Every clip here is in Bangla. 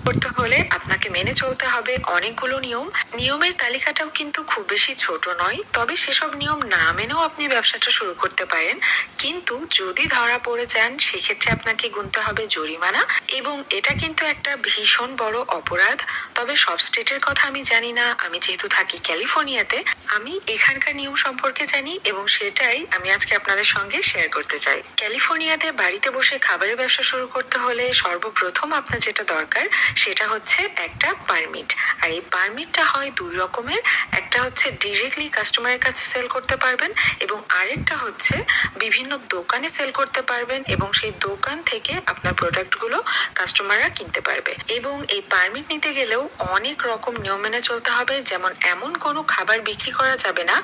করতে হলে আপনাকে মেনে চলতে হবে অনেকগুলো নিয়ম। নিয়মের তালিকাটাও কিন্তু খুব বেশি ছোট নয়, তবে সেসব নিয়ম না মেনেও আপনি ব্যবসাটা শুরু করতে পারেন। কিন্তু যদি ধরা পড়ে যান সেক্ষেত্রে আপনাকে গুনতে হবে জরিমানা, এবং এটা কিন্তু একটা ভীষণ বড় অপরাধ। তবে সব স্টেটের কথা আমি জানি না, আমি যেহেতু থাকি ক্যালিফোর্নিয়াতে, আমি এখানকার নিয়ম সম্পর্কে জানি এবং সেটাই আমি আজকে আপনাদের সঙ্গে শেয়ার করতে চাই। ক্যালিফোর্নিয়াতে বাড়িতে বসে খাবারের ব্যবসা শুরু করতে হলে সর্বপ্রথম আপনার যেটা দরকার সেটা হচ্ছে একটা পারমিট। আর এই পারমিটটা হয় দুই রকমের, একটা হচ্ছে ডিরেক্টলি কাস্টমারের কাছে সেল করতে পারবেন এবং আরেকটা হচ্ছে বিভিন্ন দোকানে সেল করতে পারবেন এবং সেই দোকান থেকে আপনার প্রোডাক্টগুলো কাস্টমাররা কিনতে পারবে। এবং এই পারমিট নিতে গেলেও অনেক রকম নিয়ম মেনে চলতে হবে, যেমন এমন কোনো খাবার বিক্রি করা যাবে না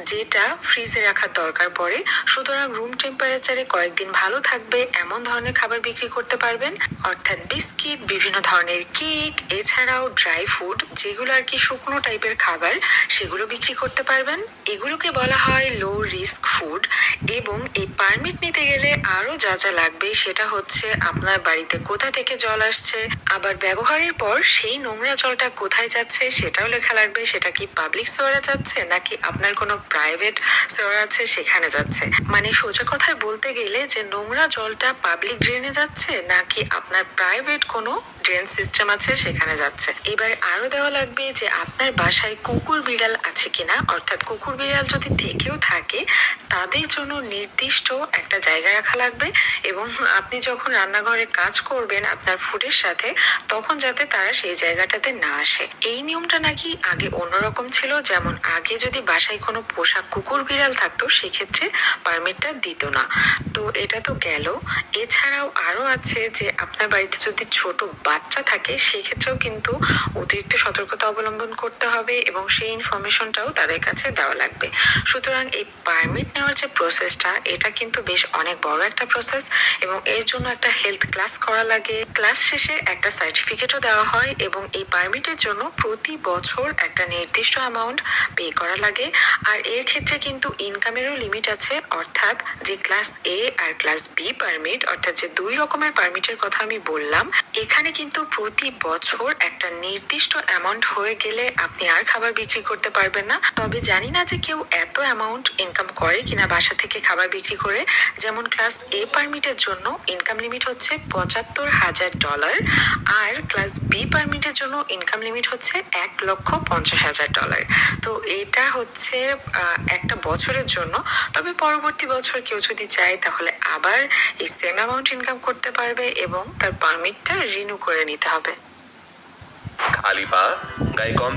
যেটা ফ্রিজে রাখার দরকার পড়ে। সুতরাং রুম টেম্পারেচারে কয়েকদিন ভালো থাকবে এমন ধরনের খাবার বিক্রি করতে পারবেন, অর্থাৎ বিস্কিট, বিভিন্ন ধরনের কেক, এছাড়াও ড্রাই ফুড যেগুলো আর কি শুকনো টাইপের খাবার, সেগুলো বিক্রি করতে পারবেন। এগুলোকে বলা হয় লো রিস্ক ফুড। এবং এই পারমিট নিতে গেলে আরো যা যা লাগবে সেটা হচ্ছে আপনার বাড়িতে কোথা থেকে জল আসছে, আবার ব্যবহারের পর সেই নোংরা জলটা কোথায় যাচ্ছে সেটাও লেখা লাগবে। সেটা কি পাবলিক সোয়ারে যাচ্ছে নাকি আপনার কোনো প্রাইভেট সোয়ার আছে সেখানে যাচ্ছে। মানে সোজা কথায় বলতে গেলে যে নোংরা জলটা পাবলিক ড্রেনে যাচ্ছে নাকি আপনার প্রাইভেট কোনো ড্রেন সিস্টেম আছে সেখানে যাচ্ছে। এবার আরো দেওয়া লাগবে যে আপনার বাসায় কুকুর বিড়াল আছে কিনা, অর্থাৎ কুকুর বিড়াল যদি থেকেও থাকে তাদের জন্য নির্দিষ্ট একটা জায়গা রাখা লাগবে এবং আপনি যখন রান্নাঘরে কাজ করবেন আপনার ফুডের সাথে, তখন যাতে তারা সেই জায়গাটাতে না আসে। এই নিয়মটা নাকি আগে অন্যরকম ছিল, যেমন আগে যদি বাসায় কোনো পোষা কুকুর বিড়াল থাকতো সেক্ষেত্রে পারমিটটা দিত না। তো এটা তো গেল। এছাড়াও আরো আছে যে আপনার বাড়িতে যদি ছোট বাচ্চা থাকে সেক্ষেত্রেও কিন্তু অতিরিক্ত সতর্কতা অবলম্বন করতে হবে এবং সেই ইনফরমেশনটাও তাদের কাছে দেওয়া লাগবে। সুতরাং এই পারমিট নেওয়ার যে প্রসেসটা, এটা কিন্তু বেশ অনেক বড় একটা প্রসেস এবং এর জন্য একটা হেলথ ক্লাস করা লাগে। ক্লাস শেষে একটা সার্টিফিকেটও দেওয়া হয় এবং এই পারমিটের জন্য প্রতি বছর একটা নির্দিষ্ট অ্যামাউন্ট পে করা লাগে। আর এর ক্ষেত্রে কিন্তু ইনকামেরও লিমিট আছে, অর্থাৎ যে ক্লাস এ আর ক্লাস বি পারমিট, অর্থাৎ যে দুই রকমের পারমিটের কথা আমি বললাম, এখানে কিন্তু প্রতি বছর একটা নির্দিষ্ট অ্যামাউন্ট হয়ে গেলে আপনি আর খাবার বিক্রি করতে পারবেন না। তবে জানি না যে কেউ এত অ্যামাউন্ট ইনকাম করে কিনা বাসা থেকে খাবার বিক্রি করে। যেমন ক্লাস এ পারমিটের জন্য ইনকাম লিমিট হচ্ছে $৭৫,০০০ আর ক্লাস বি পারমিটের জন্য ইনকাম লিমিট হচ্ছে $১,৫০,০০০। তো এটা হচ্ছে একটা বছরের জন্য। তবে পরবর্তী বছর কেউ যদি চায় তাহলে আবার এই সেম অ্যামাউন্ট ইনকাম করতে পারবে এবং তার পারমিটটা রিনিউ করে নিতে হবে। খালি পা গায়ে কম